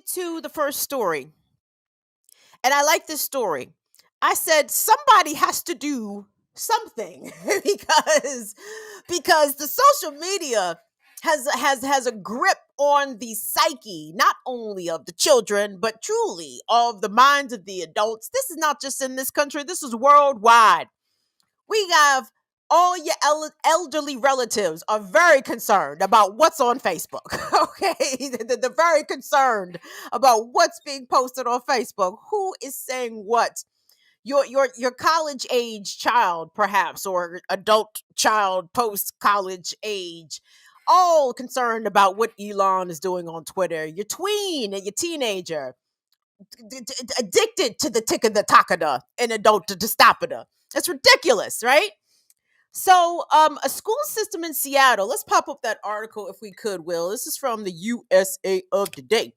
get to the first story, and I like this story. I said somebody has to do something because the social media has a grip on the psyche, not only of the children, but truly of the minds of the adults. This is not just in this country, this is worldwide. We have all your elderly relatives are very concerned about what's on Facebook. Okay, they're very concerned about what's being posted on Facebook. Who is saying what? Your college age child, perhaps, or adult child post college age, all concerned about what Elon is doing on Twitter. Your tween and your teenager addicted to the tick of the takada and adult to stopida. It's ridiculous, right? So, a school system in Seattle. Let's pop up that article if we could, Will. This is from the USA of Today.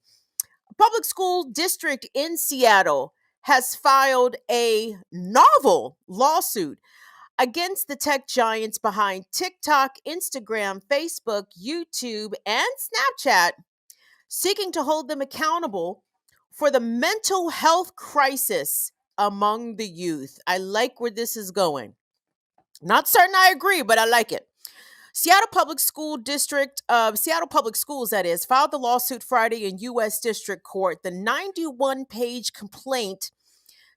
A public school district in Seattle has filed a novel lawsuit against the tech giants behind TikTok, Instagram, Facebook, YouTube, and Snapchat, seeking to hold them accountable for the mental health crisis among the youth. I like where this is going. Not certain I agree, but I like it. Seattle Public Schools, that is, filed the lawsuit Friday in U.S. District Court. The 91-page complaint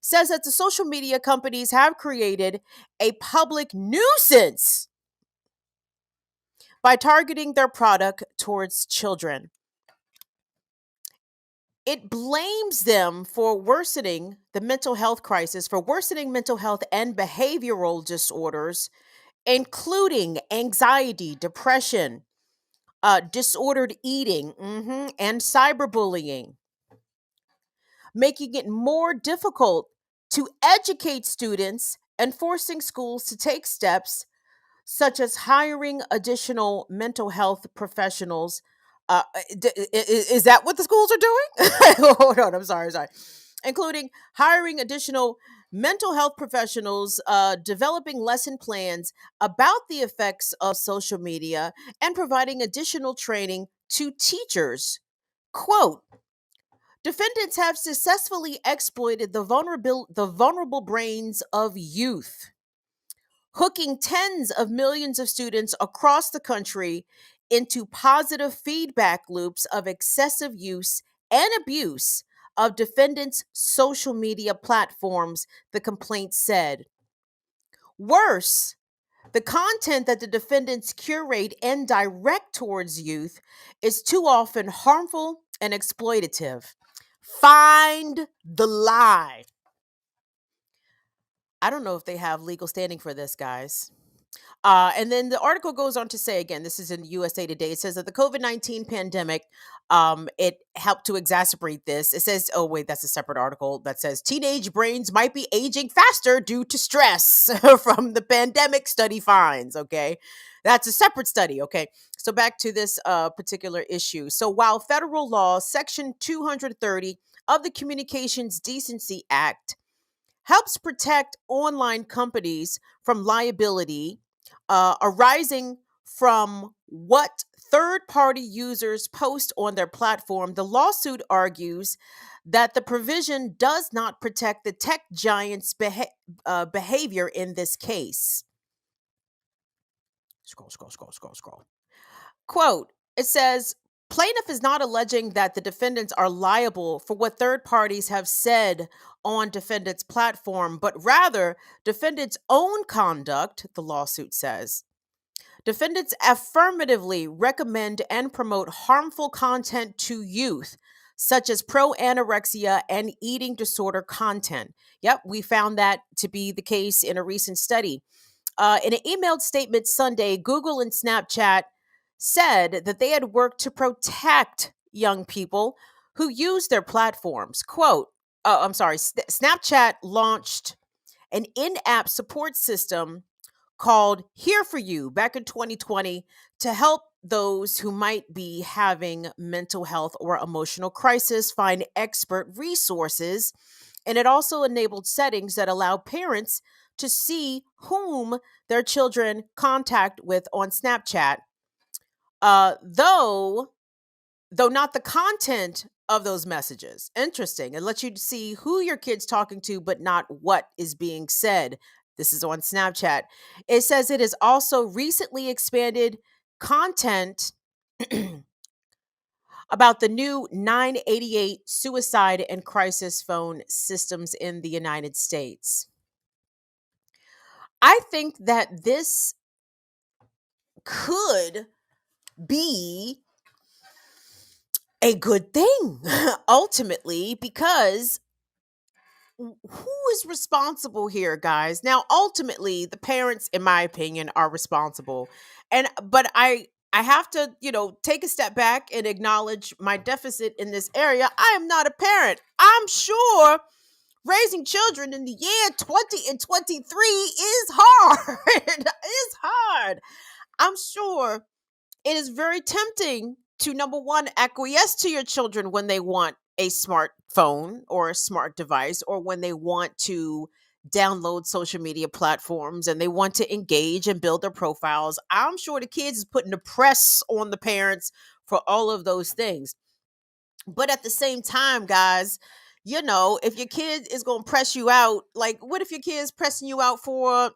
says that the social media companies have created a public nuisance by targeting their product towards children. It blames them for worsening the mental health crisis, for worsening mental health and behavioral disorders, including anxiety, depression, disordered eating, and cyberbullying, making it more difficult to educate students and forcing schools to take steps such as hiring additional mental health professionals. Is that what the schools are doing? Hold on, I'm sorry. Including hiring additional mental health professionals, developing lesson plans about the effects of social media, and providing additional training to teachers. Quote, defendants have successfully exploited the vulnerable brains of youth, hooking tens of millions of students across the country into positive feedback loops of excessive use and abuse of defendants' social media platforms, the complaint said. Worse, the content that the defendants curate and direct towards youth is too often harmful and exploitative. Find the lie. I don't know if they have legal standing for this, guys. And then the article goes on to say, again, this is in USA Today. It says that the COVID-19 pandemic, it helped to exacerbate this. It says, oh, wait, that's a separate article that says teenage brains might be aging faster due to stress from the pandemic, study finds. Okay. That's a separate study. Okay. So back to this particular issue. So while federal law, Section 230 of the Communications Decency Act, helps protect online companies from liability arising from what third party users post on their platform, the lawsuit argues that the provision does not protect the tech giants' behavior in this case. Scroll. Quote, it says, plaintiff is not alleging that the defendants are liable for what third parties have said on defendants' platform, but rather defendants' own conduct, the lawsuit says. Defendants affirmatively recommend and promote harmful content to youth, such as pro anorexia and eating disorder content. Yep, we found that to be the case in a recent study. In an emailed statement Sunday, Google and Snapchat said that they had worked to protect young people who use their platforms. Quote, Snapchat launched an in app support system called Here For You back in 2020 to help those who might be having mental health or emotional crisis find expert resources. And it also enabled settings that allow parents to see whom their children contact with on Snapchat, though not the content of those messages. Interesting. It lets you see who your kid's talking to, but not what is being said. This is on Snapchat. It says it has also recently expanded content about the new 988 suicide and crisis phone systems in the United States. I think that this could be a good thing ultimately, because who is responsible here, guys? Now ultimately the parents, in my opinion, are responsible. And but I have to, take a step back and acknowledge my deficit in this area. I am not a parent. I'm sure raising children in the year 2023 is hard. It's hard. I'm sure it is very tempting to, number one, acquiesce to your children when they want a smartphone or a smart device, or when they want to download social media platforms and they want to engage and build their profiles. I'm sure the kids is putting the press on the parents for all of those things. But at the same time, guys, if your kid is going to press you out, like, what if your kid is pressing you out for,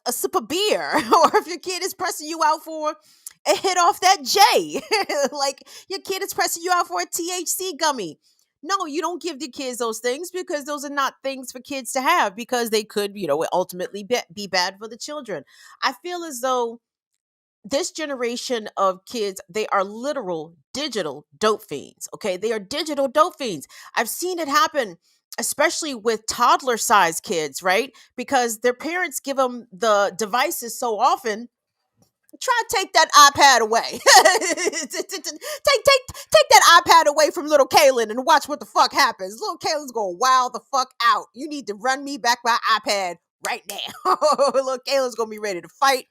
a sip of beer, or if your kid is pressing you out for a hit off that J, like your kid is pressing you out for a THC gummy. No, you don't give the kids those things, because those are not things for kids to have, because they could, ultimately be bad for the children. I feel as though this generation of kids, they are literal digital dope fiends. Okay. They are digital dope fiends. I've seen it happen, especially with toddler sized kids, right? Because their parents give them the devices so often. Try to take that iPad away. Take that iPad away from little Kaylin and watch what the fuck happens. Little Kaylin's gonna wow the fuck out. You need to run me back my iPad right now. Little Kaylin's gonna be ready to fight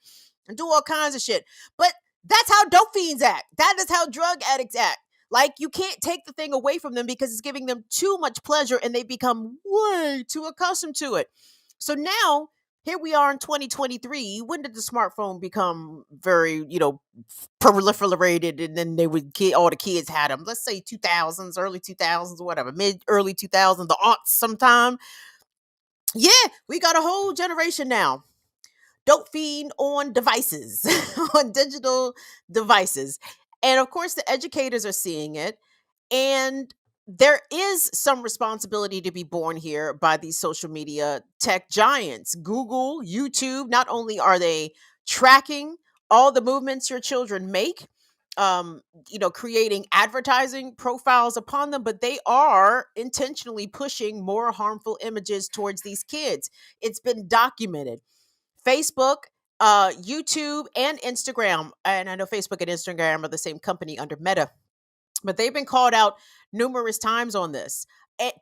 and do all kinds of shit. But that's how dope fiends act. That is how drug addicts act. Like, you can't take the thing away from them because it's giving them too much pleasure and they become way too accustomed to it. So now, here we are in 2023. When did the smartphone become very, proliferated, and then all the kids had them? Let's say 2000s, early 2000s, whatever, mid early 2000s, the aughts sometime. Yeah, we got a whole generation now. Dope fiend on devices, on digital devices. And of course, the educators are seeing it. And there is some responsibility to be borne here by these social media tech giants. Google, YouTube, not only are they tracking all the movements your children make, creating advertising profiles upon them, but they are intentionally pushing more harmful images towards these kids. It's been documented. Facebook, YouTube, and Instagram, and I know Facebook and Instagram are the same company under Meta, but they've been called out numerous times on this,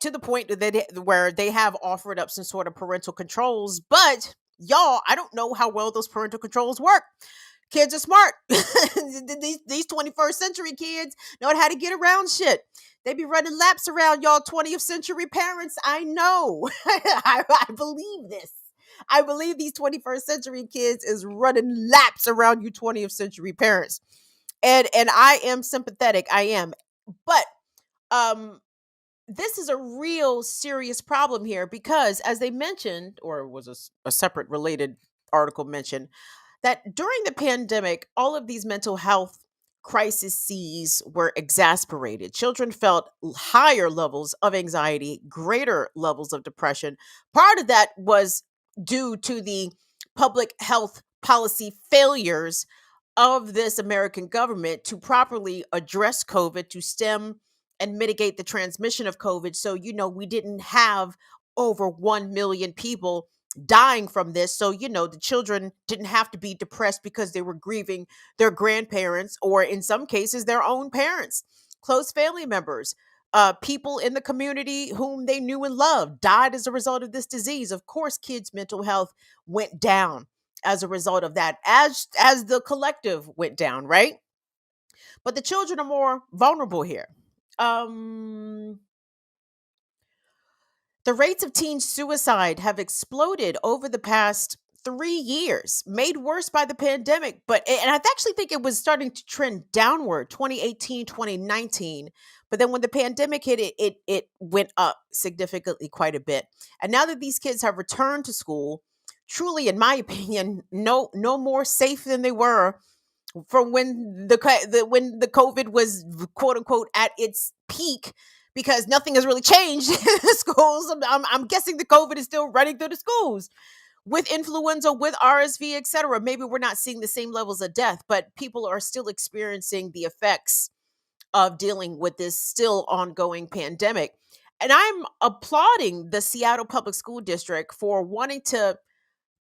to the point that where they have offered up some sort of parental controls. But y'all, I don't know how well those parental controls work. Kids are smart. These 21st century kids know how to get around shit. They be running laps around y'all 20th century parents. I know. I believe this. I believe these 21st century kids is running laps around you 20th century parents. And I am sympathetic. I am. But um this is a real serious problem here, because as they mentioned, or was a separate related article mentioned, that during the pandemic, all of these mental health crises were exasperated. Children felt higher levels of anxiety, greater levels of depression. Part of that was due to the public health policy failures of this American government to properly address COVID, to stem and mitigate the transmission of COVID. So, we didn't have over 1 million people dying from this. So, the children didn't have to be depressed because they were grieving their grandparents, or in some cases, their own parents, close family members. People in the community whom they knew and loved died as a result of this disease. Of course, kids' mental health went down as a result of that, as the collective went down, right? But the children are more vulnerable here. Um, the rates of teen suicide have exploded over the past 3 years, made worse by the pandemic. And I actually think it was starting to trend downward 2018, 2019. But then when the pandemic hit, it went up significantly quite a bit. And now that these kids have returned to school, truly, in my opinion, no more safe than they were from when when the COVID was quote unquote at its peak, because nothing has really changed in the schools. I'm guessing the COVID is still running through the schools with influenza, with RSV, etc. Maybe we're not seeing the same levels of death, but people are still experiencing the effects of dealing with this still ongoing pandemic. And I'm applauding the Seattle Public School District for wanting to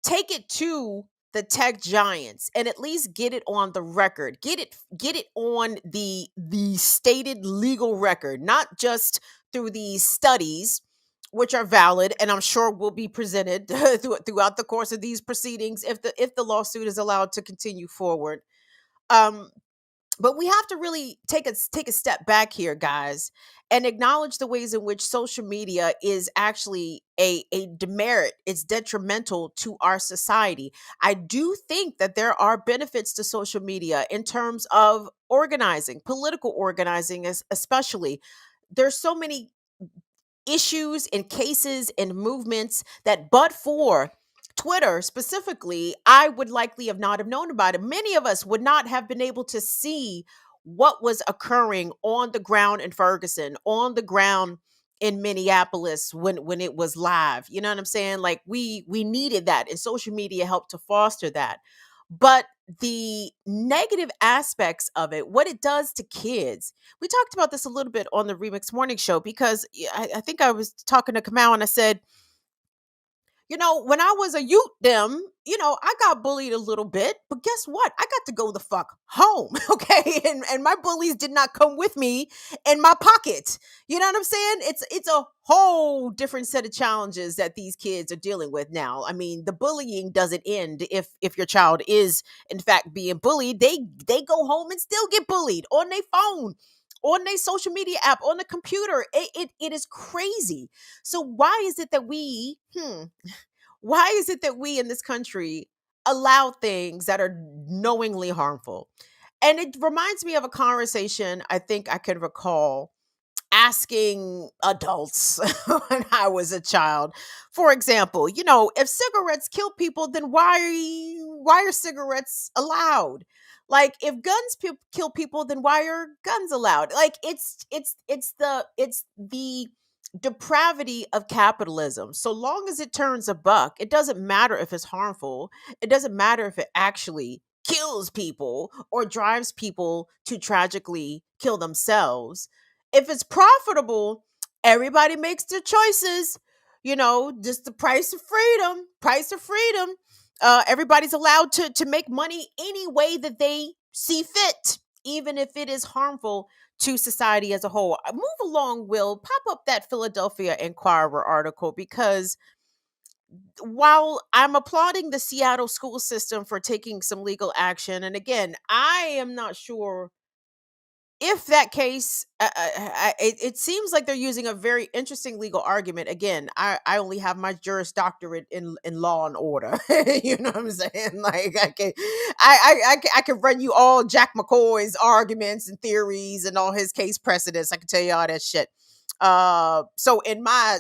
take it to the tech giants and at least get it on the record, get it on the stated legal record, not just through these studies, which are valid and I'm sure will be presented throughout the course of these proceedings if the lawsuit is allowed to continue forward. um but we have to really take a step back here, guys, and acknowledge the ways in which social media is actually a demerit. It's detrimental to our society. I do think that there are benefits to social media in terms of organizing, political organizing, especially. There's so many issues and cases and movements that, but for Twitter specifically, I would likely have not have known about it. Many of us would not have been able to see what was occurring on the ground in Ferguson, on the ground in Minneapolis when it was live. You know what I'm saying? Like we needed that, and social media helped to foster that. But the negative aspects of it, what it does to kids, we talked about this a little bit on the Remix Morning Show, because I think I was talking to Kamal and I said, when I was a youth, I got bullied a little bit, but guess what? I got to go the fuck home. Okay. And my bullies did not come with me in my pocket. You know what I'm saying? It's a whole different set of challenges that these kids are dealing with now. I mean, the bullying doesn't end if your child is in fact being bullied. They go home and still get bullied on their phone, on their social media app, on the computer. It is crazy. So why is it that we in this country allow things that are knowingly harmful? And it reminds me of a conversation I think I can recall asking adults when I was a child. For example, if cigarettes kill people, then why are cigarettes allowed? Like, if guns kill people, then why are guns allowed? Like, it's the depravity of capitalism. So long as it turns a buck, it doesn't matter if it's harmful. It doesn't matter if it actually kills people or drives people to tragically kill themselves. If it's profitable, everybody makes their choices. Just the price of freedom. Everybody's allowed to make money any way that they see fit, even if it is harmful to society as a whole. Move along, Will. Pop up that Philadelphia Inquirer article, because while I'm applauding the Seattle school system for taking some legal action, and again, I am not sure if that case, it seems like they're using a very interesting legal argument. Again, I only have my Juris Doctorate in law and order. You know what I'm saying? Like, I can run you all Jack McCoy's arguments and theories and all his case precedents. I can tell you all that shit. So in my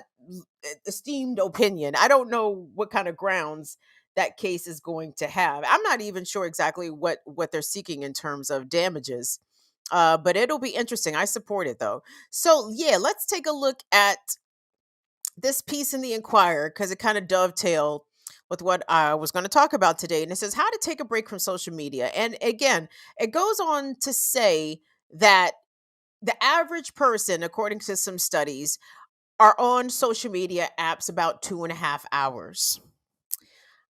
esteemed opinion, I don't know what kind of grounds that case is going to have. I'm not even sure exactly what they're seeking in terms of damages. But it'll be interesting. I support it though. So yeah, let's take a look at this piece in the Inquirer, because it kind of dovetailed with what I was going to talk about today. And it says how to take a break from social media. And again, it goes on to say that the average person, according to some studies, are on social media apps about 2.5 hours.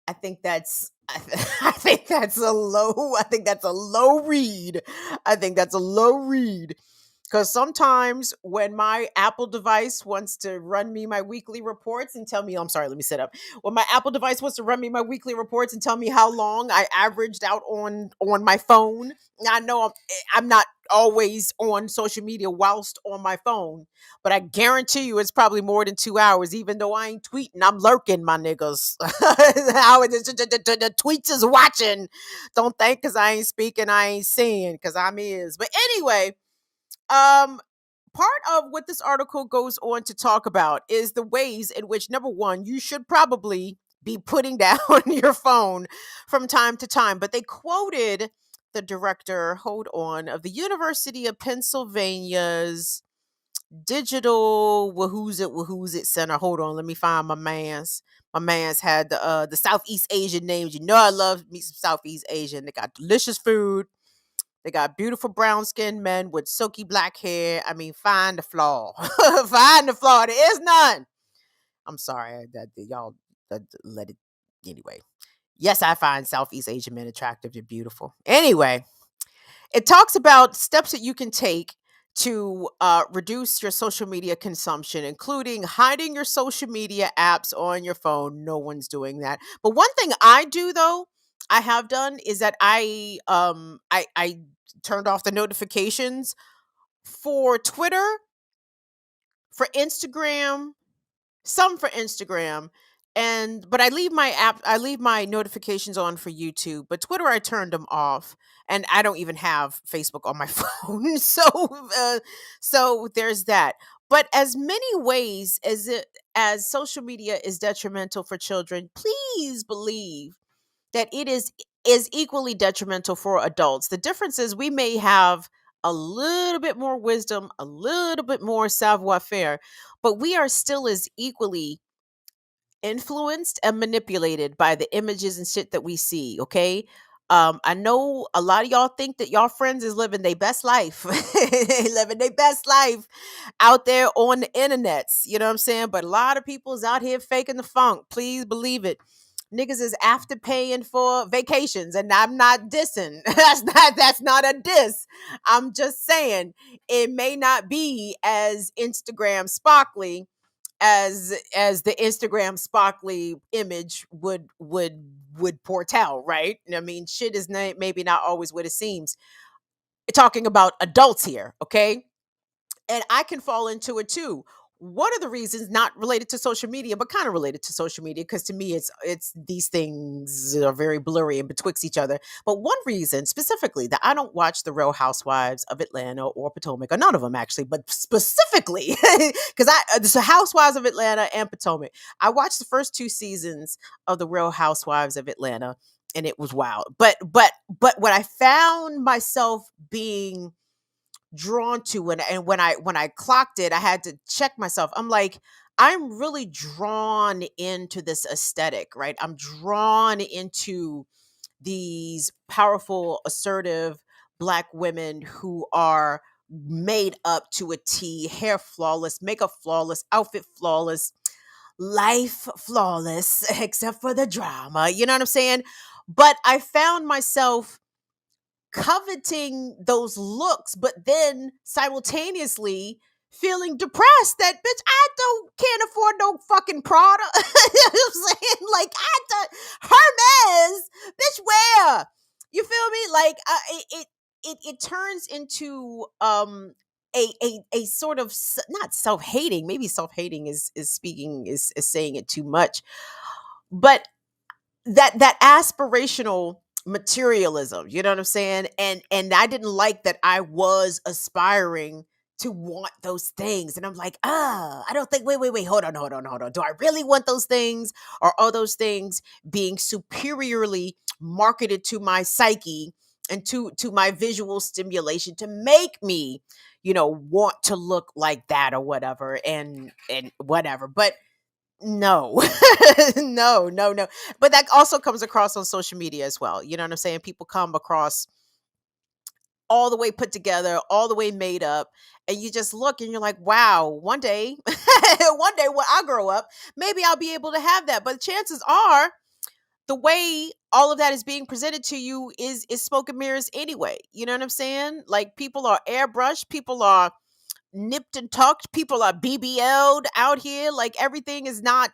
I think that's I think that's a low read. I think that's a low read. Because sometimes when my Apple device wants to run me my weekly reports and tell me, I'm sorry, let me set up. When my Apple device wants to run me my weekly reports and tell me how long I averaged out on my phone, I know I'm not always on social media whilst on my phone, but I guarantee you it's probably more than 2 hours. Even though I ain't tweeting, I'm lurking, my niggas. How the tweets is watching. Don't think because I ain't speaking, I ain't seeing because I'm is. But anyway, um, part of what this article goes on to talk about is the ways in which, number one, you should probably be putting down your phone from time to time. But they quoted the director, hold on, of the University of Pennsylvania's Wahoo's It Center. Hold on, let me find my man's. My man's had the Southeast Asian names. You know I love me some Southeast Asian. They got delicious food. They got beautiful brown skinned men with silky black hair. I mean, find the flaw. Find the flaw. There is none. I'm sorry that y'all let it anyway. Yes, I find Southeast Asian men attractive. They're beautiful. Anyway, it talks about steps that you can take to reduce your social media consumption, including hiding your social media apps on your phone. No one's doing that. But one thing I do though, I have done is that I turned off the notifications for Twitter, for Instagram, some for Instagram, and but I leave my notifications on for YouTube, but Twitter I turned them off, and I don't even have Facebook on my phone. So there's that. But as many ways as social media is detrimental for children, please believe that it is equally detrimental for adults. The difference is we may have a little bit more wisdom, a little bit more savoir faire, but we are still as equally influenced and manipulated by the images and shit that we see. Okay. I know a lot of y'all think that y'all friends is living their best life. They living their best life out there on the internets. You know what I'm saying? But a lot of people's out here faking the funk. Please believe it. Niggas is after paying for vacations, and I'm not dissing. That's not a diss. I'm just saying it may not be as Instagram sparkly as the Instagram sparkly image would foretell, right? I mean, shit is maybe not always what it seems. Talking about adults here, okay? And I can fall into it too. One of the reasons, not related to social media, but kind of related to social media, because to me, it's these things are very blurry and betwixt each other. But one reason specifically that I don't watch the Real Housewives of Atlanta or Potomac, or none of them actually, but specifically because the Housewives of Atlanta and Potomac, I watched the first two seasons of the Real Housewives of Atlanta, and it was wild. But what I found myself being drawn to, and when I clocked it, I had to check myself. I'm like, I'm really drawn into this aesthetic, right? I'm drawn into these powerful, assertive black women who are made up to a T, hair flawless, makeup flawless, outfit flawless, life flawless, except for the drama. You know what I'm saying? But I found myself coveting those looks, but then simultaneously feeling depressed that bitch, I don't can't afford no fucking Prada. You know what I'm saying? Like I don't Hermes, bitch, where? You feel me? Like it turns into a sort of not self-hating, maybe self-hating is speaking is saying it too much, but that aspirational materialism, you know what I'm saying? And I didn't like that I was aspiring to want those things, and I'm like, I don't think, wait, hold on, do I really want those things, or are those things being superiorly marketed to my psyche and to my visual stimulation to make me, want to look like that or whatever, and whatever. But no. No. But that also comes across on social media as well. You know what I'm saying? People come across all the way put together, all the way made up, and you just look and you're like, wow, one day, one day when I grow up, maybe I'll be able to have that. But chances are the way all of that is being presented to you is smoke and mirrors anyway. You know what I'm saying? Like people are airbrushed, people are nipped and tucked. People are BBL'd out here. Like everything is not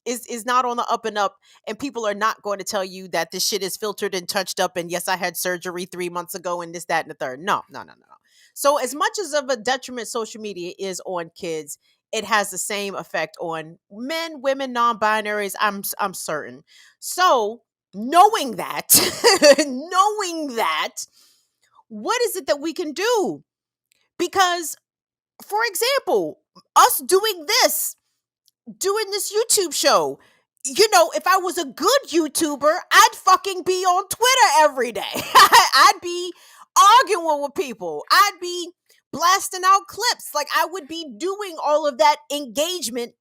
on the up and up, and people are not going to tell you that this shit is filtered and touched up and yes, I had surgery 3 months ago and this, that, and the third. No, no, no, no, no. So as much as of a detriment social media is on kids, it has the same effect on men, women, non-binaries. I'm certain. So knowing that, knowing that, what is it that we can do? Because, for example, us doing this YouTube show. You know, if I was a good YouTuber, I'd fucking be on Twitter every day. I'd be arguing with people. I'd be blasting out clips. Like I would be doing all of that engagement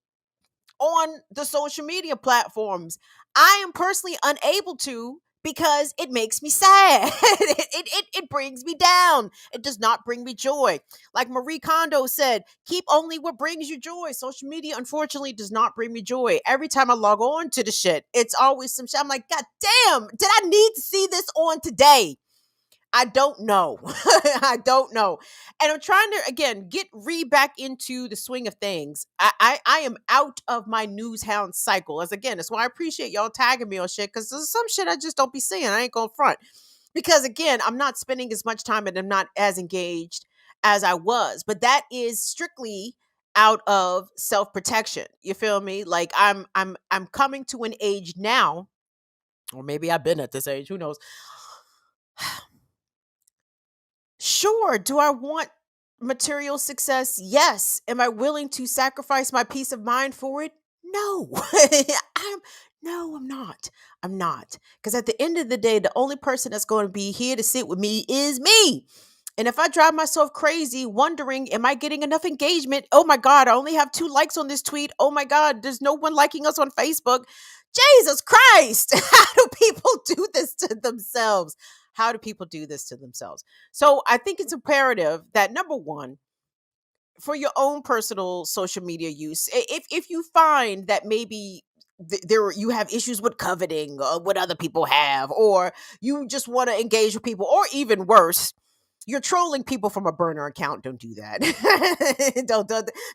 on the social media platforms. I am personally unable to because it makes me sad. It brings me down. It does not bring me joy. Like Marie Kondo said, keep only what brings you joy. Social media, unfortunately, does not bring me joy. Every time I log on to the shit, it's always some shit. I'm like, God damn, did I need to see this on today? I don't know. I don't know. And I'm trying to again get back into the swing of things. I am out of my news hound cycle. As again, that's why I appreciate y'all tagging me on shit because there's some shit I just don't be seeing. I ain't going front. Because again, I'm not spending as much time and I'm not as engaged as I was. But that is strictly out of self-protection. You feel me? Like I'm coming to an age now, or maybe I've been at this age, who knows? Sure. Do I want material success? Yes. Am I willing to sacrifice my peace of mind for it? No. I'm no, I'm not. I'm not. Because at the end of the day, the only person that's going to be here to sit with me is me. And if I drive myself crazy wondering, am I getting enough engagement? Oh my God, I only have 2 likes on this tweet. Oh my God, there's no one liking us on Facebook. Jesus Christ. How do people do this to themselves? How do people do this to themselves? So I think it's imperative that number one, for your own personal social media use, if you find that maybe there you have issues with coveting what other people have, or you just want to engage with people, or even worse, you're trolling people from a burner account. Don't do that.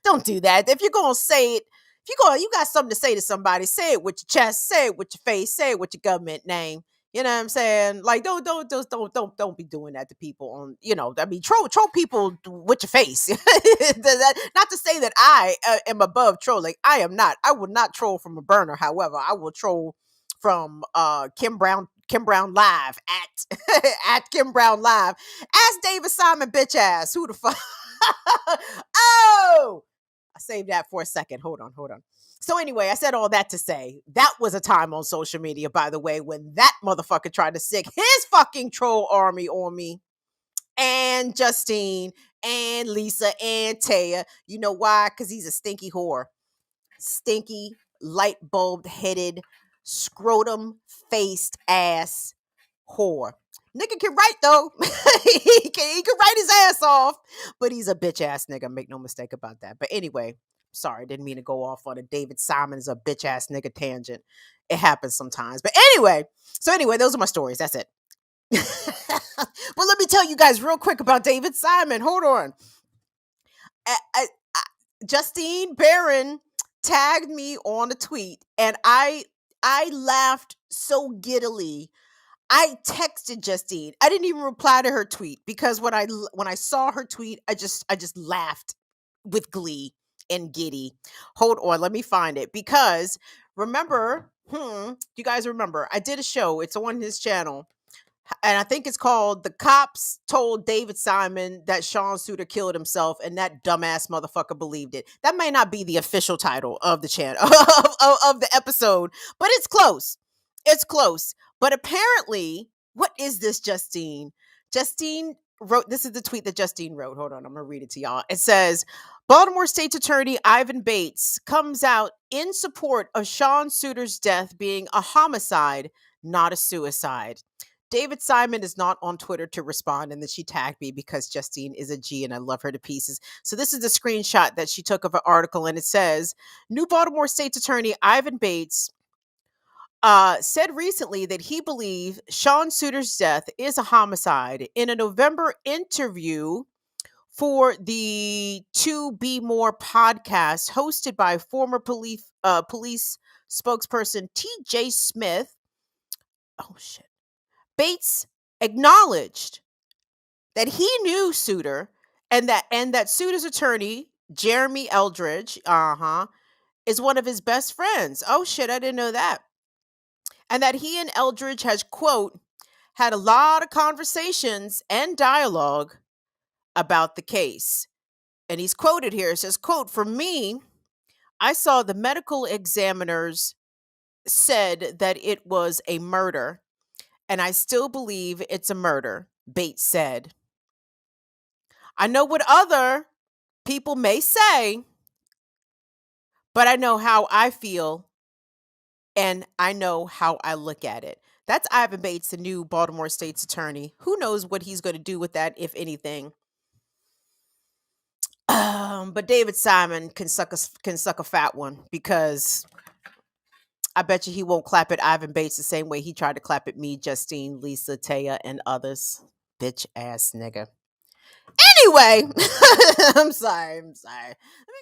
Don't do that. If you're gonna say it, if you got something to say to somebody, say it with your chest, say it with your face, say it with your government name. You know what I'm saying? Like, don't be doing that to people on, I mean, troll people with your face. Not to say that I am above trolling. I am not. I will not troll from a burner. However, I will troll from Kim Brown Live at at Kim Brown Live. Ask David Simon, bitch ass. Who the fuck? Oh, I saved that for a second. Hold on, hold on. So anyway, I said all that to say that was a time on social media, by the way, when that motherfucker tried to sick his fucking troll army on me and Justine and Lisa and Taya. You know why? Because he's a stinky whore. Stinky, light bulb headed, scrotum faced ass whore. Nigga can write though. he can write his ass off, but he's a bitch ass nigga. Make no mistake about that. But anyway, sorry, didn't mean to go off on a David Simon is a bitch ass nigga tangent. It happens sometimes. But anyway, those are my stories. That's it. But let me tell you guys real quick about David Simon. Hold on. Justine Barron tagged me on a tweet, and I laughed so giddily. I texted Justine. I didn't even reply to her tweet because when I saw her tweet, I just laughed with glee and giddy. Hold on, let me find it because remember, you guys remember I did a show. It's on his channel. And I think it's called "The Cops Told David Simon That Sean Suiter Killed Himself," and that dumbass motherfucker believed it. That may not be the official title of the channel of the episode, but it's close. It's close. But apparently, what is this, Justine? Justine wrote, this is the tweet that Justine wrote. Hold on, I'm gonna read it to y'all. It says, Baltimore State's Attorney Ivan Bates comes out in support of Sean Suiter's death being a homicide, not a suicide. David Simon is not on Twitter to respond, and then she tagged me because Justine is a G and I love her to pieces. So this is the screenshot that she took of an article, and it says, New Baltimore State's Attorney Ivan Bates said recently that he believes Sean Suiter's death is a homicide. In a November interview for the To Be More podcast hosted by former police spokesperson TJ Smith. Oh shit. Bates acknowledged that he knew Suter and that Suter's attorney, Jeremy Eldridge, is one of his best friends. Oh shit, I didn't know that. And that he and Eldridge has, quote, had a lot of conversations and dialogue about the case. And he's quoted here. It says, quote, "For me, I saw the medical examiners said that it was a murder, and I still believe it's a murder," Bates said. "I know what other people may say, but I know how I feel and I know how I look at it." That's Ivan Bates, the new Baltimore State's attorney. Who knows what he's going to do with that, if anything. But David Simon can suck a fat one, because I bet you he won't clap at Ivan Bates the same way he tried to clap at me, Justine, Lisa, Taya, and others. Bitch ass nigga. Anyway, I'm sorry.